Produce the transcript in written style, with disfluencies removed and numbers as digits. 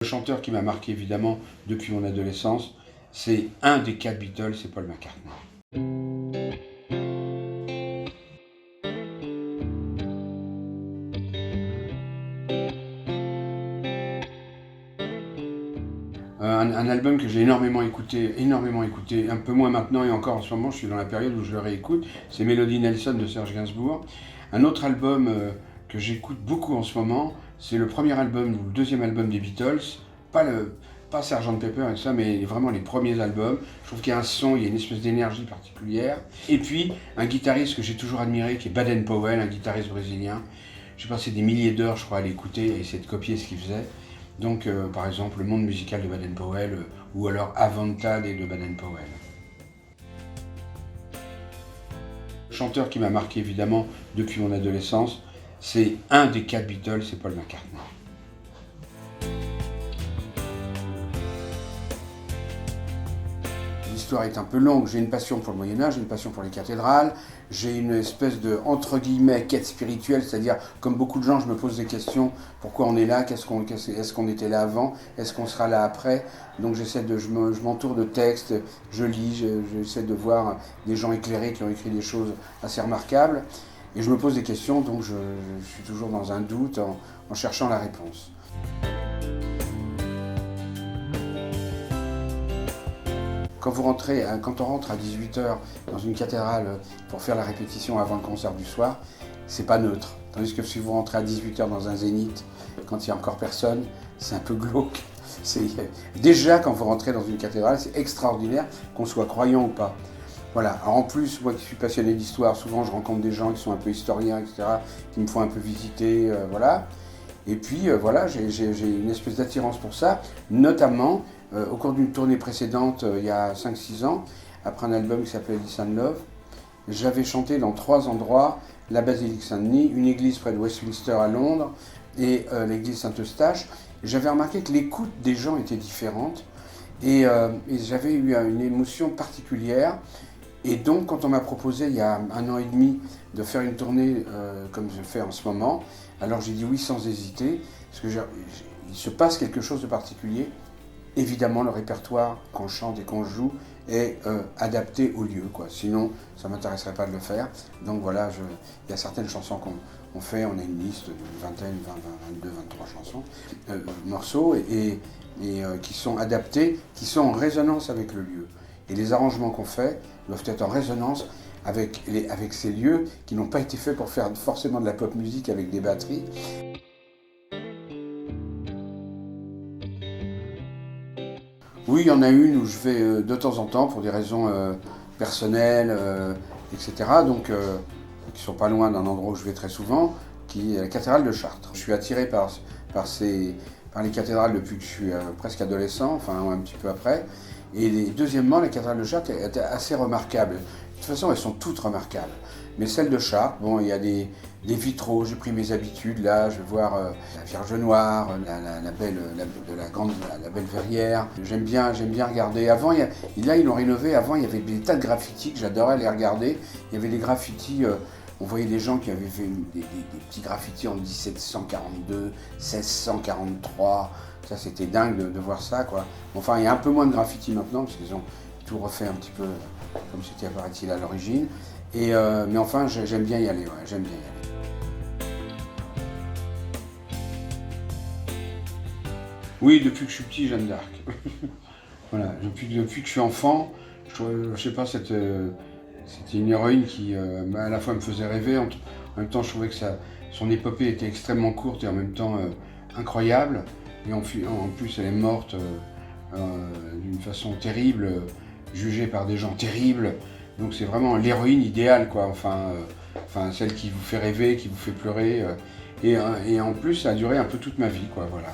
Le chanteur qui m'a marqué évidemment depuis mon adolescence, c'est un des 4 Beatles, c'est Paul McCartney. Un album que j'ai énormément écouté, un peu moins maintenant et encore en ce moment, je suis dans la période où je le réécoute, c'est Melody Nelson de Serge Gainsbourg. Un autre album que j'écoute beaucoup en ce moment, c'est le premier album ou le deuxième album des Beatles, pas Sgt Pepper et ça, mais vraiment les premiers albums. Je trouve qu'il y a un son, il y a une espèce d'énergie particulière. Et puis, un guitariste que j'ai toujours admiré, qui est Baden-Powell, un guitariste brésilien. J'ai passé des milliers d'heures, je crois, à l'écouter, à essayer de copier ce qu'il faisait. Donc, par exemple, le monde musical de Baden-Powell, ou alors Avantade et de Baden-Powell. Le chanteur qui m'a marqué évidemment depuis mon adolescence, c'est un des 4 Beatles, c'est Paul McCartney. L'histoire est un peu longue, j'ai une passion pour le Moyen-Âge, j'ai une passion pour les cathédrales, j'ai une espèce de, entre guillemets, quête spirituelle, c'est-à-dire, comme beaucoup de gens, je me pose des questions, pourquoi on est là, est-ce qu'on était là avant, est-ce qu'on sera là après, donc je m'entoure de textes, je lis, j'essaie de voir des gens éclairés qui ont écrit des choses assez remarquables, et je me pose des questions, donc je suis toujours dans un doute en cherchant la réponse. Quand on rentre à 18h dans une cathédrale pour faire la répétition avant le concert du soir, c'est pas neutre. Tandis que si vous rentrez à 18h dans un zénith, quand il n'y a encore personne, c'est un peu glauque. Déjà, quand vous rentrez dans une cathédrale, c'est extraordinaire, qu'on soit croyant ou pas. Voilà. Alors en plus, moi qui suis passionné d'histoire, souvent je rencontre des gens qui sont un peu historiens, etc., qui me font un peu visiter, voilà. Et puis voilà, j'ai une espèce d'attirance pour ça, notamment au cours d'une tournée précédente, il y a 5-6 ans, après un album qui s'appelait Listen Love, j'avais chanté dans 3 endroits, la basilique Saint-Denis, une église près de Westminster à Londres et l'église Saint-Eustache. J'avais remarqué que l'écoute des gens était différente et j'avais eu une émotion particulière. Et donc, quand on m'a proposé il y a 1 an et demi de faire une tournée comme je fais en ce moment, alors j'ai dit oui sans hésiter, parce que il se passe quelque chose de particulier. Évidemment, le répertoire qu'on chante et qu'on joue est adapté au lieu, quoi. Sinon, ça ne m'intéresserait pas de le faire. Donc voilà, il y a certaines chansons qu'on fait, on a une liste d'une vingtaine, 22, 23 chansons, morceaux, et qui sont adaptés, qui sont en résonance avec le lieu. Et les arrangements qu'on fait doivent être en résonance avec ces lieux qui n'ont pas été faits pour faire forcément de la pop musique avec des batteries. Oui, il y en a une où je vais de temps en temps pour des raisons personnelles, etc. Donc, qui sont pas loin d'un endroit où je vais très souvent, qui est la cathédrale de Chartres. Je suis attiré par les cathédrales depuis que je suis presque adolescent, enfin un petit peu après. Et deuxièmement, la cathédrale de Chartres est assez remarquable. De toute façon, elles sont toutes remarquables. Mais celle de Chartres, bon, il y a des vitraux, j'ai pris mes habitudes, là, je vais voir la Vierge Noire, la belle verrière. J'aime bien regarder. Avant, là, ils l'ont rénové, avant, il y avait des tas de graffitis que j'adorais les regarder. Il y avait des graffitis, on voyait des gens qui avaient fait des petits graffitis en 1742, 1643. Ça, c'était dingue de voir ça, quoi. Enfin, il y a un peu moins de graffitis maintenant, parce qu'ils ont tout refait un petit peu comme c'était, apparaît-il, à l'origine. Mais enfin, j'aime bien y aller, ouais, j'aime bien y aller. Oui, depuis que je suis petit, Jeanne d'Arc. Voilà, depuis que je suis enfant, je sais pas, c'était une héroïne qui, à la fois me faisait rêver, en même temps, je trouvais que son épopée était extrêmement courte et en même temps incroyable. Et en plus, elle est morte d'une façon terrible, jugée par des gens terribles. Donc c'est vraiment l'héroïne idéale, quoi. Enfin, celle qui vous fait rêver, qui vous fait pleurer. Et en plus, ça a duré un peu toute ma vie, quoi. Voilà.